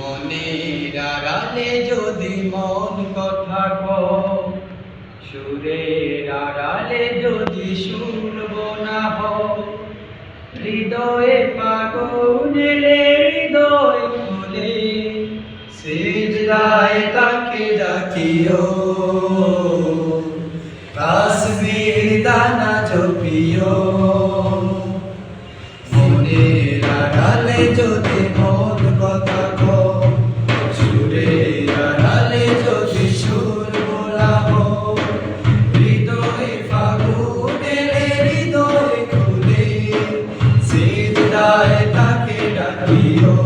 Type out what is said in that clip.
মনের আড়ালে যদি মন কথা কও, সুরের আড়ালে যদি শুনব না হও, হৃদয়ে পাগলে হৃদয় খুলে সিজদায় তাকে ডাকিও, তাসবিহ দানা জপিও। মনের আড়ালে যদি মন কথা কও, সুরের আড়ালে যদি সুর বোলাও, হৃদয়ে ফাগুনে হৃদয় খুলে সিজদায় তাকে ডাকিও।